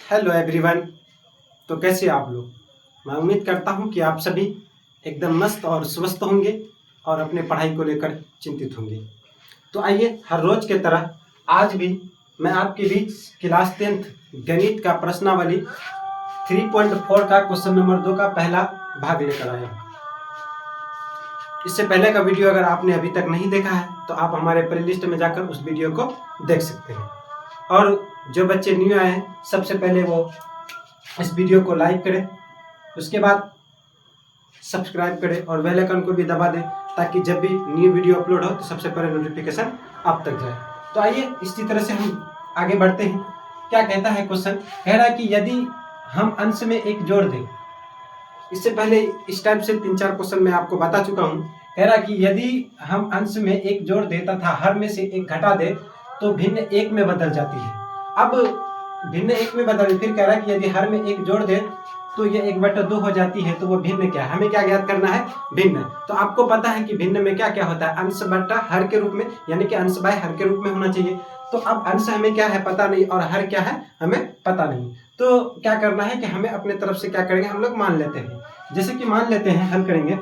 Hello everyone. तो कैसे आप लोग? मैं उम्मीद करता हूं कि आप सभी एकदम मस्त और स्वस्थ होंगे और अपने पढ़ाई को लेकर चिंतित होंगे। तो आइए, हर रोज के तरह आज भी मैं आपके बीच क्लास 10th गणित का प्रश्नावली 3.4 का क्वेश्चन नंबर 2 का पहला भाग लेकर आया हूँ। इससे पहले का वीडियो अगर आपने अभी तक नहीं देखा है तो आप हमारे प्लेलिस्ट में जाकर उस वीडियो को देख सकते हैं। और जो बच्चे न्यू आए हैं, सबसे पहले वो इस वीडियो को लाइक करें, उसके बाद सब्सक्राइब करें और बेल आइकन को भी दबा दें ताकि जब भी न्यू वीडियो अपलोड हो तो सबसे पहले नोटिफिकेशन आप तक जाए। तो आइए इसी तरह से हम आगे बढ़ते हैं। क्या कहता है क्वेश्चन? कह रहा है कि यदि हम अंश में एक जोड़ दें। इससे पहले इस टाइप से 3-4 क्वेश्चन मैं आपको बता चुका हूँ। कह रहा है कि यदि हम अंश में एक जोड़ दे तथा हर में से एक घटा दे तो भिन्न एक में बदल जाती है। अब भिन्न एक में बदल, फिर कह रहा है कि यदि हर में एक जोड़ दे तो ये 1/2 हो जाती है, तो वो भिन्न क्या है? हमें क्या ज्ञात करना है? भिन्न। तो आपको पता है कि भिन्न में क्या क्या होता है? अंश बटा हर के रूप में, यानी कि अंश बाय हर के रूप में होना चाहिए। तो अब अंश हमें क्या है पता नहीं और हर क्या है हमें पता नहीं। तो क्या करना है कि हमें अपने तरफ से क्या करेंगे, हम लोग मान लेते हैं। जैसे कि मान लेते हैं, हल करेंगे।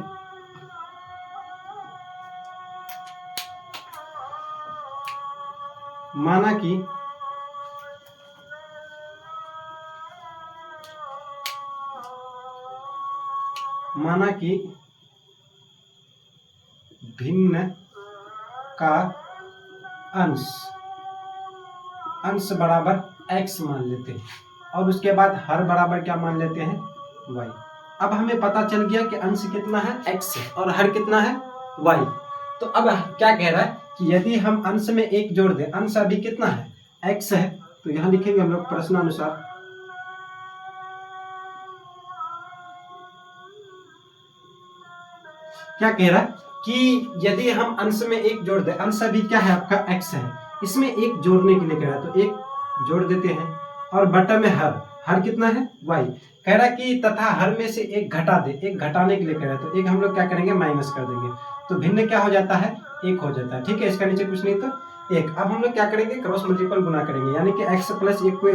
माना कि भिन्न का अंश बराबर x मान लेते हैं और उसके बाद हर बराबर क्या मान लेते हैं? y। अब हमें पता चल गया कि अंश कितना है? x है और हर कितना है? y। तो अब क्या कह रहा है कि यदि हम अंश में एक जोड़ दें, अंश अभी कितना है? x है, तो यहां लिखेंगे हम लोग प्रश्नानुसार क्या कह रहा है कि यदि हम अंश में एक जोड़ दें, अंश अभी क्या है आपका? x है, इसमें एक जोड़ने के लिए कह रहा है, तो एक जोड़ देते हैं और बटा में हर कितना है? y। कह रहा है कि तथा हर में से एक घटा दे, एक घटाने के लिए कह रहा है, तो एक हम लोग क्या करेंगे? माइनस कर देंगे, तो भिन्न क्या हो जाता है? एक हो जाता है। ठीक है, इसका नीचे कुछ नहीं तो एक। अब हम लोग क्या करेंगे? क्रॉस मल्टीपल गुना करेंगे, यानी कि x प्लस 1 को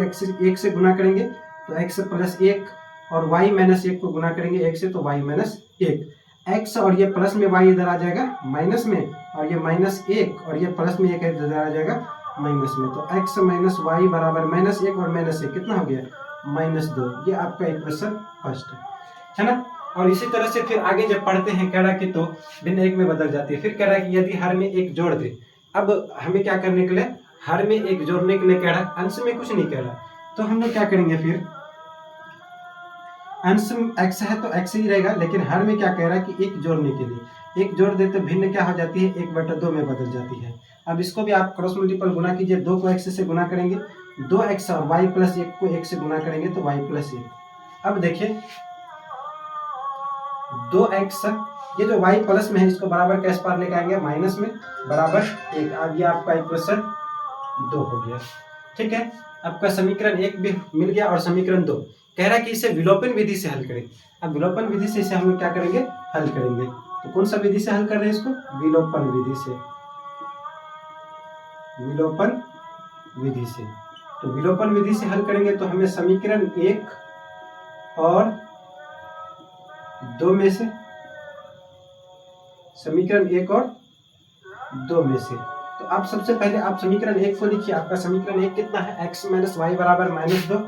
एक से गुना करेंगे तो x प्लस 1 और y माइनस 1 को गुना करेंगे 1 से तो y माइनस 1। x और ये प्लस में y इधर आ जाएगा माइनस में, और ये माइनस 1 और ये प्लस में 1 इधर आ जाएगा माइनस में, तो x माइनस वाई बराबर -1 और -1 कितना हो गया? -2। ये आपका इक्वेशन फर्स्ट है ना। और इसी तरह से फिर आगे जब पढ़ते हैं, कह रहा कि तो भिन्न एक में बदल जाती है। फिर कह रहा है कि यदि हर में एक जोड़ दे। अब हमें क्या करने के लिए? हर में एक जोड़ने के लिए कह रहा है, अंश में कुछ नहीं कह रहा। तो हम लोग क्या करेंगे? फिर अंश x है तो x ही रहेगा, लेकिन हर में क्या कह रहा है कि एक जोड़ने के लिए एक जोड़ देते भिन्न क्या हो जाती है? 1/2 में बदल जाती है। अब इसको भी आप क्रॉस मल्टीपल गुना कीजिए, 2 को x से गुना करेंगे 2x और y प्लस 1 को 1 से गुना करेंगे तो y प्लस 1। अब देखिए 2x, ये जो y प्लस में है इसको बराबर कैसे पार लेके आएंगे? माइनस में, बराबर 1। अब ये आपका इक्वेशन 2 हो गया। ठीक है, आपका समीकरण 1 भी मिल गया और समीकरण 2 कह रहा है कि इसे विलोपन विधि से हल करें। अब विलोपन विधि से इसे हम लोग क्या करेंगे? हल करेंगे। तो कौन सा विधि से हल कर रहे हैं इसको? विलोपन विधि से। विलोपन विधि से, तो विलोपन विधि से हल करेंगे तो हमें समीकरण 1 और 2 में से, समीकरण 1 और 2 में से, तो आप सबसे पहले आप समीकरण 1 को लिखिए। आपका समीकरण 1 कितना है? x माइनस वाई बराबर -2,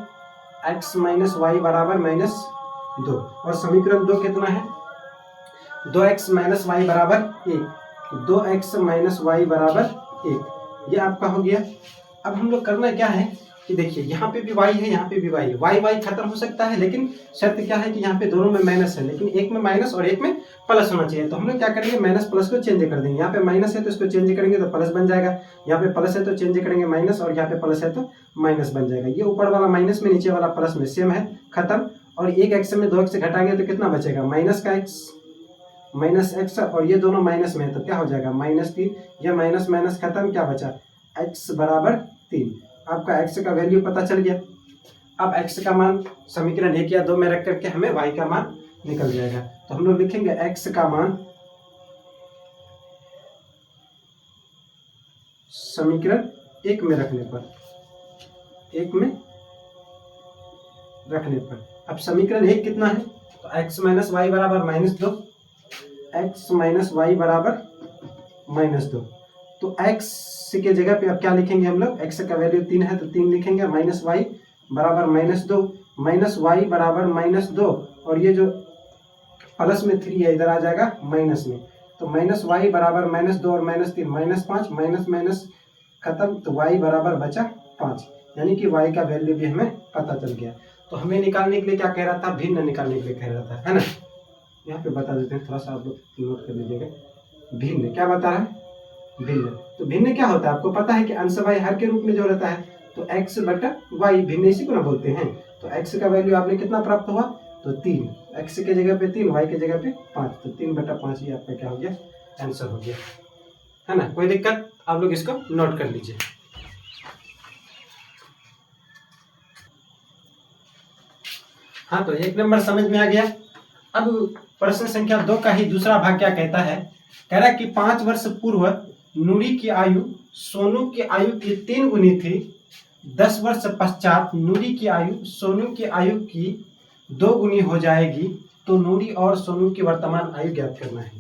x माइनस वाई बराबर -2, और समीकरण 2 कितना है? 2x माइनस वाई बराबर 1, तो 2x माइनस वाई बराबर 1, ये आपका हो गया। अब हम लोग करना क्या है कि देखिए यहाँ पे भी y है, यहाँ पे भी y है, y खत्म हो सकता है, लेकिन शर्त क्या है कि यहाँ पे दोनों में माइनस है, लेकिन एक में माइनस और एक में प्लस होना चाहिए। तो हम लोग क्या करेंगे? माइनस प्लस को चेंज कर देंगे। यहाँ पे माइनस है तो इसको चेंज करेंगे तो प्लस बन जाएगा, यहाँ पे प्लस है तो चेंज करेंगे माइनस, और यहाँ पे प्लस है तो माइनस बन जाएगा। ये ऊपर वाला माइनस में, नीचे वाला प्लस में सेम है, खत्म। और एक एक्स में 2 एक्स घटाएंगे तो कितना बचेगा? माइनस का एक्स, माइनस एक्स, और ये दोनों माइनस में है तो क्या हो जाएगा? -3। ये माइनस माइनस खत्म, क्या बचा? x बराबर 3। आपका x का वैल्यू पता चल गया। अब x का मान समीकरण 1 या 2 में रख करके हमें y का मान निकल जाएगा। तो हम लोग लिखेंगे x का मान समीकरण 1 में रखने पर, 1 में रखने पर। अब समीकरण 1 कितना है, तो x माइनस वाई बराबर -2, x माइनस वाई बराबर -2। तो x के जगह पे अब क्या लिखेंगे हम लोग, x का वैल्यू 3 है तो 3 लिखेंगे, माइनस वाई बराबर -2, माइनस वाई बराबर -2, और ये जो प्लस में 3 है इधर आ जाएगा माइनस में, तो माइनस वाई बराबर -2 और -3 -5, माइनस माइनस खत्म, तो y बराबर बचा 5, यानी कि y का वैल्यू भी हमें पता चल गया। तो हमें निकालने के लिए क्या कह रहा था, भिन्न निकालने के लिए कह रहा था, है ना। यहाँ पे बता देते हैं, थोड़ा सा आप लोग नोट कर लीजिएगा। भिन्न क्या बता रहा है, भिन्न। तो भिन्न क्या होता है, आपको पता है कि अंश y हर के रूप में जो रहता है, तो x बटा y, भिन्न इसी को ना बोलते हैं। तो x का वैल्यू आपने कितना प्राप्त हुआ, तो 3, x के जगह पे 3, y के जगह पे 5, तो 3/5 ही आपका क्या हो गया, आंसर हो गया, है ना। कोई दिक्कत, आप लोग इसको नोट कर लीजिए। हाँ, तो 1 नंबर समझ में आ गया। अब प्रश्न संख्या 2 का ही दूसरा भाग क्या कहता है, कह रहा है कि 5 वर्ष पूर्व नूरी की आयु सोनू की आयु की 3 गुनी थी, 10 वर्ष पश्चात नूरी की आयु सोनू की आयु की 2 गुनी हो जाएगी, तो नूरी और सोनू की वर्तमान आयु ज्ञात करना है।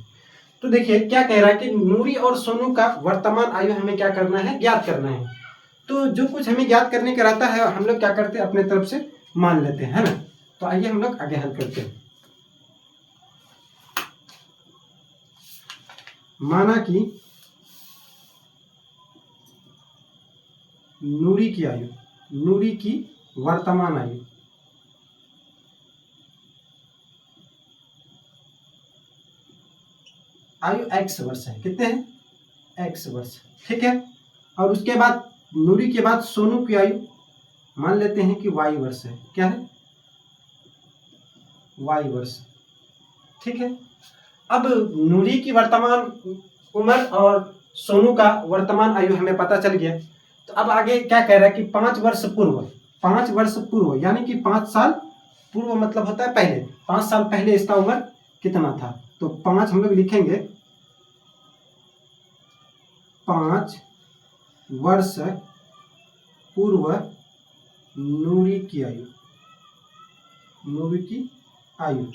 तो देखिए क्या कह रहा है कि नूरी और सोनू का वर्तमान आयु हमें क्या करना है, ज्ञात करना है। तो जो कुछ हमें ज्ञात करने का रहता है हम लोग क्या करते हैं, अपने तरफ से मान लेते हैं, है ना। तो आइए हम लोग आगे हल करते हैं। माना कि नूरी की आयु, नूरी की वर्तमान आयु x वर्ष है, कितने हैं, x वर्ष, ठीक है। और उसके बाद नूरी के बाद सोनू की आयु मान लेते हैं कि y वर्ष है, क्या है, y वर्ष, ठीक है। अब नूरी की वर्तमान उम्र और सोनू का वर्तमान आयु हमें पता चल गया। तो अब आगे क्या कह रहा है कि 5 वर्ष पूर्व, 5 वर्ष पूर्व यानी कि 5 साल पूर्व मतलब होता है पहले, 5 साल पहले इसका उम्र कितना था। तो 5 हम लोग लिखेंगे, 5 वर्ष पूर्व नूरी की आयु, नूरी की आयु,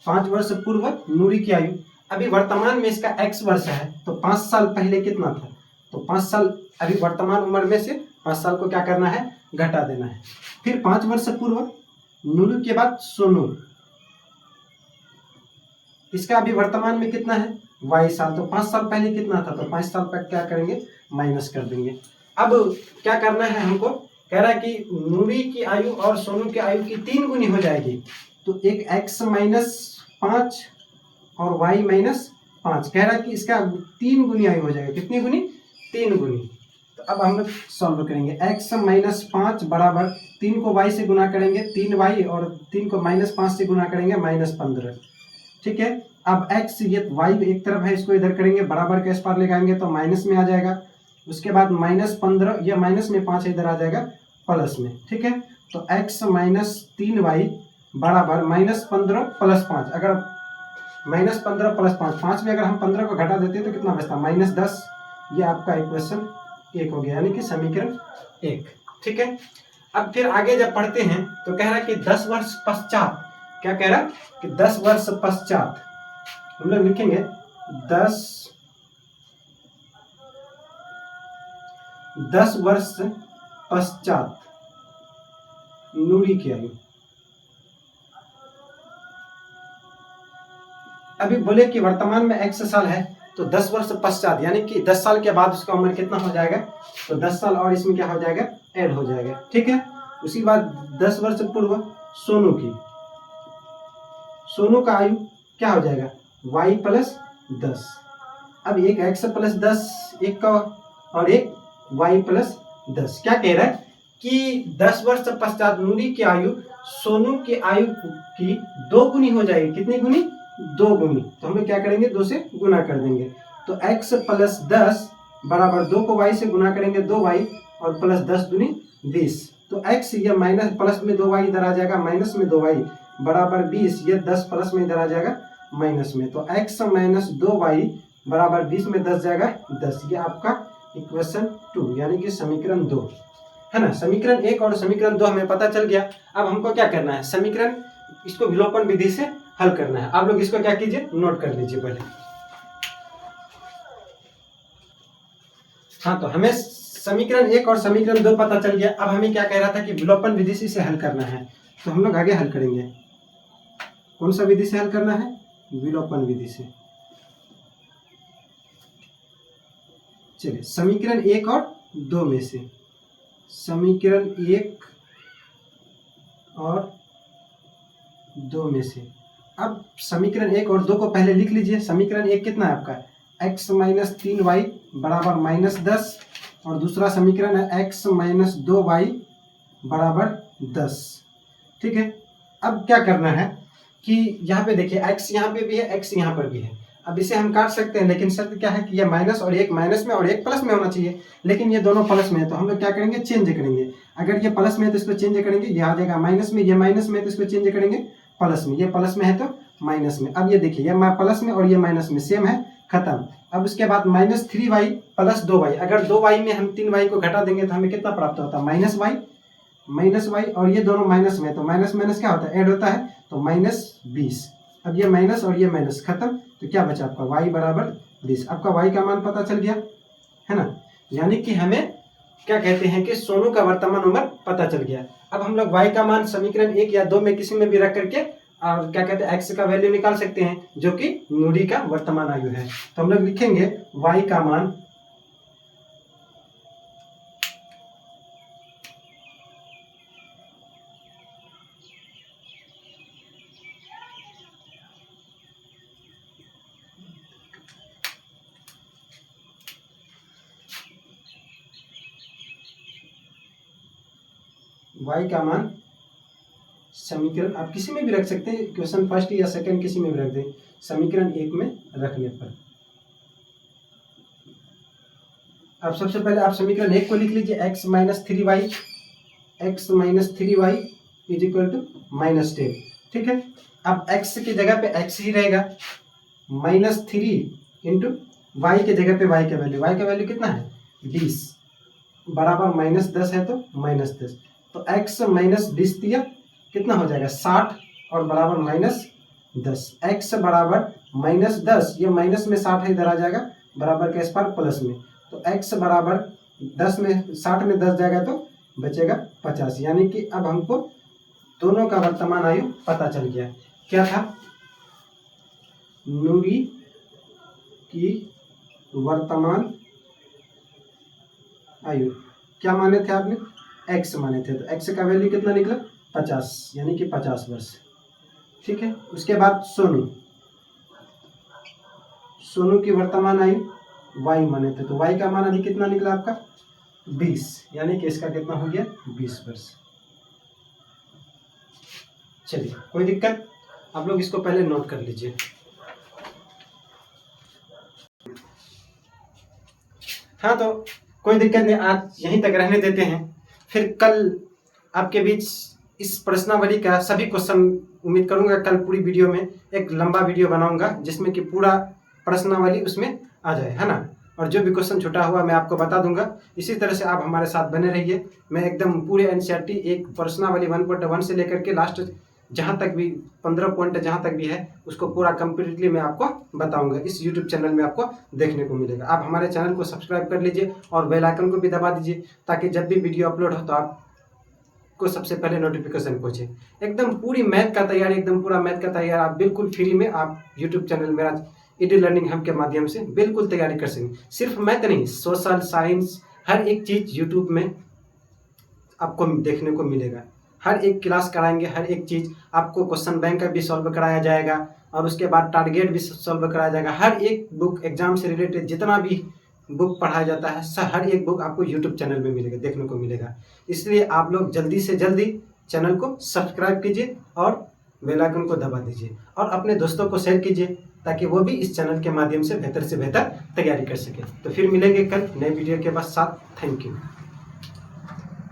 5 वर्ष पूर्व नूरी की आयु। अभी वर्तमान में इसका x वर्ष है, तो 5 साल पहले कितना था, तो 5 साल, अभी वर्तमान उम्र में से 5 साल को क्या करना है, घटा देना है। फिर 5 वर्ष पूर्व नूरी के बाद सोनू, इसका अभी वर्तमान में कितना है, y साल, तो 5 साल पहले कितना था, तो 5 साल पर क्या करेंगे, माइनस कर देंगे। अब क्या करना है हमको, कह रहा है कि नूरी की आयु और सोनू की आयु की 3 गुनी हो जाएगी, तो एक x माइनस 5 और y माइनस 5, कह रहा है कि इसका 3 गुनी आयु हो जाएगा, कितनी गुनी, 3 गुनी। तो अब हम लोग सॉल्व करेंगे, x माइनस 5 बराबर 3 को y से गुना करेंगे 3y, और 3 को -5 से गुना करेंगे -15, ठीक है। अब x, ये y एक तरफ है, इसको इधर करेंगे, बराबर के इस पार ले आएंगे तो माइनस में आ जाएगा। उसके बाद -15, यह माइनस में 5 इधर आ जाएगा प्लस में, ठीक है। तो x माइनस 3y बराबर -15 प्लस 5, अगर -15 प्लस 5, 5 में अगर हम 15 को घटा देते हैं तो कितना बचता, -10। ये आपका इक्वेशन 1 हो गया, यानी कि समीकरण 1, ठीक है। अब फिर आगे जब पढ़ते हैं तो कह रहा है कि 10 वर्ष पश्चात, क्या कह रहा है कि 10 वर्ष पश्चात हम लोग लिखेंगे 10 वर्ष पश्चात नूरी की आयु। अभी बोले कि वर्तमान में x साल है, तो 10 वर्ष पश्चात यानी कि 10 साल के बाद उसका उम्र कितना हो जाएगा, तो 10 साल और इसमें क्या हो जाएगा, ऐड हो जाएगा, ठीक है। उसी बाद 10 वर्ष पूर्व सोनू की, सोनू का आयु क्या हो जाएगा, y प्लस 10। अब एक x प्लस 10 एक का, और एक y प्लस 10, क्या कह रहा है कि 10 वर्ष पश्चात नूरी की आयु सोनू की आयु की 2 गुनी हो जाएगी, कितनी गुनी, 2 गुनी। तो हम लोग क्या करेंगे, 2 से गुना कर देंगे, तो x प्लस 10 बराबर 2 को y से गुना करेंगे 2y, और प्लस 10 दूनी 20, तो x ये माइनस प्लस में 2y इधर आ जाएगा, माइनस में 2y बराबर 20, ये 10 प्लस में इधर आ जाएगा माइनस में, तो x माइनस 2y बराबर 20 में 10 जाएगा 10। ये आपका इक्वेशन 2 यानी कि समीकरण 2, है ना। समीकरण 1 और समीकरण 2 हमें पता चल गया। अब हमको क्या करना है, समीकरण इसको विलोपन विधि से हल करना है। आप लोग इसको क्या कीजिए, नोट कर लीजिए पहले। हाँ, तो हमें समीकरण 1 और समीकरण 2 पता चल गया। अब हमें क्या कह रहा था कि विलोपन विधि से इसे हल करना है, तो हम लोग आगे हल करेंगे। कौन सा विधि से हल करना है, विलोपन विधि से। चलिए, समीकरण 1 और 2 में से, समीकरण 1 और 2 में से। अब समीकरण 1 और 2 को पहले लिख लीजिए। समीकरण 1 कितना है आपका, x माइनस 3y बराबर माइनस 10, और दूसरा समीकरण है x माइनस 2y बराबर 10। ठीक है, अब क्या करना है कि यहाँ पे देखिए x यहाँ पे भी है, x यहाँ पर भी है। अब इसे हम काट सकते हैं, लेकिन शर्त क्या है कि ये माइनस और एक माइनस में और एक प्लस में होना चाहिए, लेकिन ये दोनों प्लस में है, तो हम लोग क्या करेंगे, चेंज करेंगे। अगर ये प्लस में है तो इसको चेंज करेंगे, ये आ जाएगा माइनस में, ये माइनस में है तो इसको चेंज करेंगे प्लस में, ये प्लस में है तो माइनस में। अब ये देखिए, ये प्लस में और ये माइनस में सेम है, खत्म। अब उसके बाद माइनस 3y प्लस 2y, अगर 2y में हम 3y को घटा देंगे तो हमें कितना प्राप्त होता है, माइनस y, और ये दोनों माइनस में, तो माइनस माइनस क्या होता है, ऐड होता है, तो माइनस 20। अब ये माइनस और ये माइनस खत्म, तो क्या बचा आपका y बराबर 20। आपका y का मान पता चल गया है ना। यानी कि हमें क्या कहते हैं कि सोनू का वर्तमान उम्र पता चल गया। अब हम लोग y का मान समीकरण 1 या 2 में किसी में भी रख करके और क्या कहते हैं x का वैल्यू निकाल सकते हैं, जो कि नूरी का वर्तमान आयु है। तो हम लोग लिखेंगे y का मान y का मान समीकरण आप किसी में भी रख सकते हैं, क्वेश्चन फर्स्ट या सेकंड किसी में भी रख दें, समीकरण 1 में रखने पर। अब सबसे पहले आप समीकरण 1 को लिख लीजिए, x minus 3y is equal to minus 10। ठीक है, अब x की जगह पे x ही रहेगा, माइनस 3 इंटू y के जगह पे y का वैल्यू कितना है, 20 बराबर माइनस 10 है तो माइनस 10, तो x माइनस 20 दिया कितना हो जाएगा 60 और बराबर माइनस 10। x बराबर माइनस 10, ये माइनस में 60 है, इधर आ जाएगा बराबर के इस पर प्लस में, तो x बराबर 10 में 60 में 10 जाएगा तो बचेगा 50। यानी कि अब हमको दोनों का वर्तमान आयु पता चल गया। क्या था, नूरी की वर्तमान आयु क्या माने थे आपने, x माने थे, तो x का वैल्यू कितना निकला 50, यानी कि 50 वर्ष। ठीक है, उसके बाद सोनू की वर्तमान आयु y माने थे, तो y का मान अभी कितना निकला आपका 20, यानी कि इसका कितना हो गया 20 वर्ष। चलिए, कोई दिक्कत, आप लोग इसको पहले नोट कर लीजिए। हाँ, तो कोई दिक्कत नहीं, आज यहीं तक रहने देते हैं, फिर कल आपके बीच इस प्रश्नावली का सभी क्वेश्चन उम्मीद करूंगा कल पूरी वीडियो में एक लंबा वीडियो बनाऊंगा, जिसमें कि पूरा प्रश्नावली उसमें आ जाए, है ना। और जो भी क्वेश्चन छूटा हुआ मैं आपको बता दूंगा। इसी तरह से आप हमारे साथ बने रहिए। मैं एकदम पूरे एनसीईआरटी एक प्रश्नावली 1.1 से लेकर के लास्ट जहाँ तक भी 15 पॉइंट जहाँ तक भी है उसको पूरा कंप्लीटली मैं आपको बताऊंगा। इस यूट्यूब चैनल में आपको देखने को मिलेगा। आप हमारे चैनल को सब्सक्राइब कर लीजिए और बेल आइकन को भी दबा दीजिए, ताकि जब भी वीडियो अपलोड हो तो आपको सबसे पहले नोटिफिकेशन पहुंचे। एकदम पूरी मैथ का तैयारी, एकदम पूरा मैथ का तैयारी आप बिल्कुल फ्री में आप यूट्यूब चैनल मेरा ईडी लर्निंग हब के माध्यम से बिल्कुल तैयारी कर सकें। सिर्फ मैथ नहीं, सोशल साइंस हर एक चीज़ यूट्यूब में आपको देखने को मिलेगा। हर एक क्लास कराएंगे, हर एक चीज़ आपको क्वेश्चन बैंक का भी सॉल्व कराया जाएगा और उसके बाद टारगेट भी सॉल्व कराया जाएगा। हर एक बुक एग्जाम से रिलेटेड जितना भी बुक पढ़ाया जाता है हर एक बुक आपको यूट्यूब चैनल में मिलेगा, देखने को मिलेगा। इसलिए आप लोग जल्दी से जल्दी चैनल को सब्सक्राइब कीजिए और बेल आइकन को दबा दीजिए और अपने दोस्तों को शेयर कीजिए, ताकि वो भी इस चैनल के माध्यम से बेहतर तैयारी कर सके। तो फिर मिलेंगे कल नए वीडियो के साथ। Thank you.